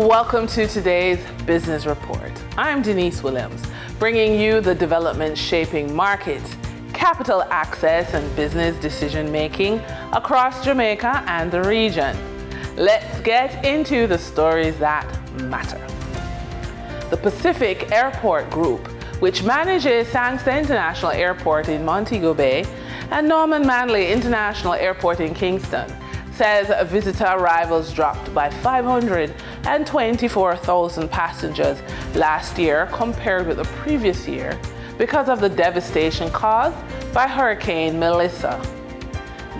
Welcome to today's Business Report. I'm Denise Williams, bringing you the developments shaping markets, capital access, and business decision-making across Jamaica and the region. Let's get into the stories that matter. The Pacific Airport Group, which manages Sangster International Airport in Montego Bay and Norman Manley International Airport in Kingston, says visitor arrivals dropped by 524,000 passengers last year compared with the previous year because of the devastation caused by Hurricane Melissa.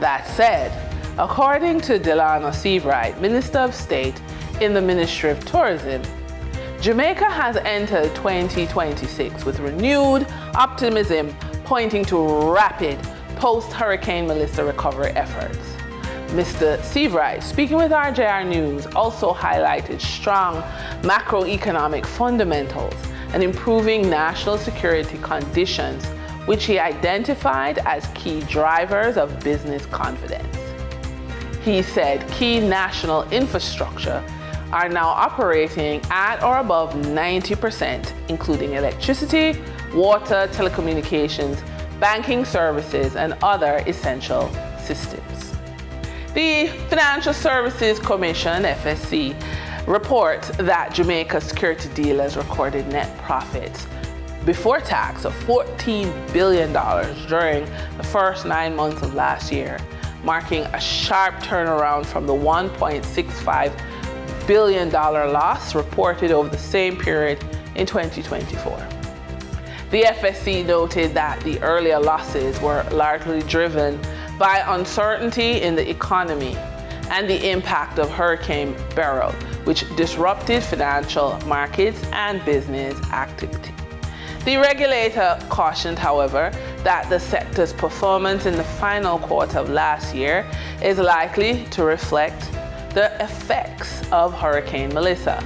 That said, according to Delano Seavright, Minister of State in the Ministry of Tourism, Jamaica has entered 2026 with renewed optimism, pointing to rapid post-Hurricane Melissa recovery efforts. Mr. Seavright, speaking with RJR News, also highlighted strong macroeconomic fundamentals and improving national security conditions, which he identified as key drivers of business confidence. He said key national infrastructure are now operating at or above 90%, including electricity, water, telecommunications, banking services, and other essential systems. The Financial Services Commission, FSC, reports that Jamaica security dealers recorded net profits before tax of $14 billion during the first 9 months of last year, marking a sharp turnaround from the $1.65 billion loss reported over the same period in 2024. The FSC noted that the earlier losses were largely driven by uncertainty in the economy and the impact of Hurricane Beryl, which disrupted financial markets and business activity. The regulator cautioned, however, that the sector's performance in the final quarter of last year is likely to reflect the effects of Hurricane Melissa.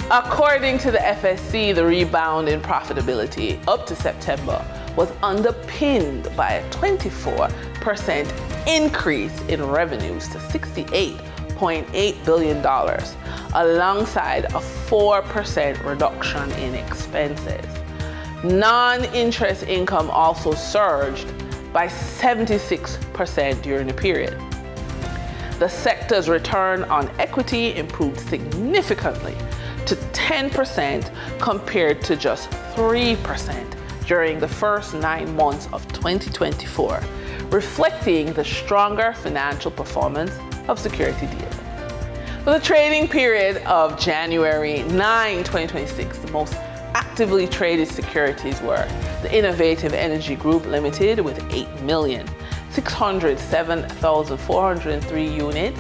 According to the FSC, the rebound in profitability up to September was underpinned by a 24% increase in revenues to $68.8 billion, alongside a 4% reduction in expenses. Non-interest income also surged by 76% during the period. The sector's return on equity improved significantly to 10% compared to just 3% during the first 9 months of 2024, reflecting the stronger financial performance of security dealers. For the trading period of January 9, 2026, the most actively traded securities were the Innovative Energy Group Limited with 8,607,403 units,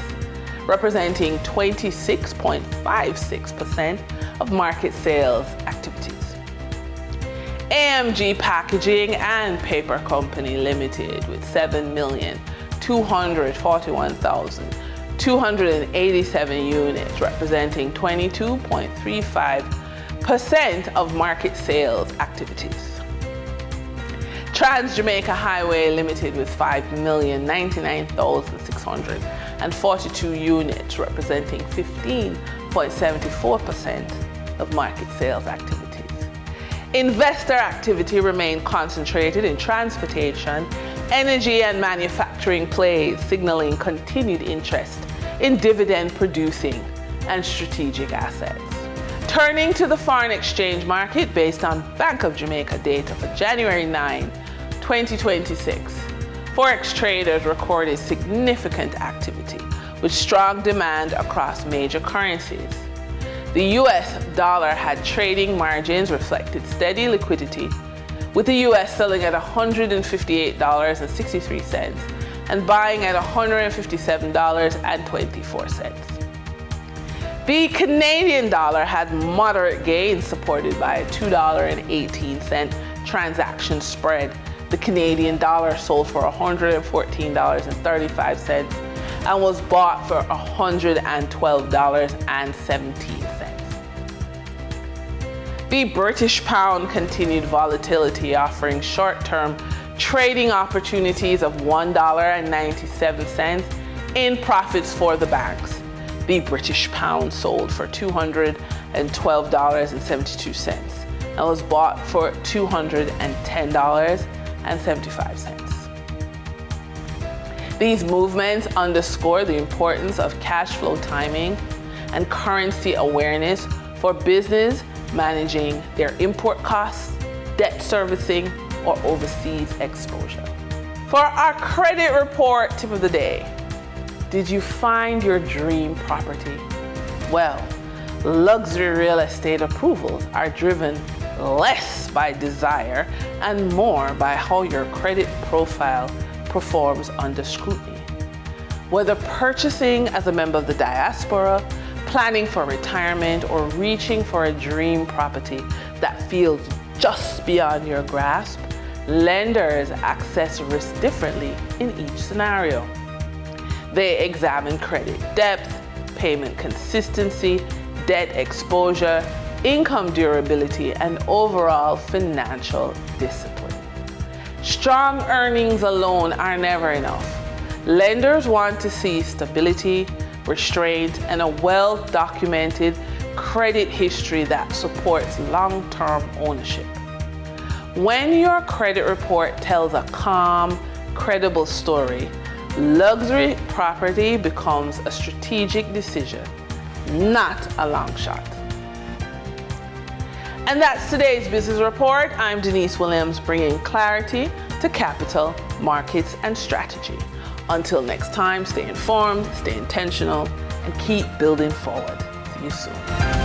representing 26.56% of market sales activities. AMG Packaging and Paper Company Limited with 7,241,287 units, representing 22.35% of market sales activities. Trans-Jamaica Highway Limited with 5,099,642 units, representing 15.74% of market sales activities. Investor activity remained concentrated in transportation, energy, and manufacturing plays, signaling continued interest in dividend-producing and strategic assets. Turning to the foreign exchange market based on Bank of Jamaica data for January 9, 2026, Forex traders recorded significant activity with strong demand across major currencies. The US dollar had trading margins reflected steady liquidity, with the US selling at $158.63 and buying at $157.24. The Canadian dollar had moderate gains supported by a $2.18 transaction spread. The Canadian dollar sold for $114.35 and was bought for $112.17. The British pound continued volatility, offering short-term trading opportunities of $1.97 in profits for the banks. The British pound sold for $212.72 and was bought for $210.75. These movements underscore the importance of cash flow timing and currency awareness for business managing their import costs, debt servicing, or overseas exposure. For our credit report tip of the day, did you find your dream property? Well, luxury real estate approvals are driven less by desire and more by how your credit profile performs under scrutiny. Whether purchasing as a member of the diaspora, planning for retirement, or reaching for a dream property that feels just beyond your grasp, lenders assess risk differently in each scenario. They examine credit depth, payment consistency, debt exposure, income durability, and overall financial discipline. Strong earnings alone are never enough. Lenders want to see stability, restraint, and a well-documented credit history that supports long-term ownership. When your credit report tells a calm, credible story, luxury property becomes a strategic decision, not a long shot. And that's today's business report. I'm Denise Williams, bringing clarity to capital, markets, and strategy. Until next time, stay informed, stay intentional, and keep building forward. See you soon.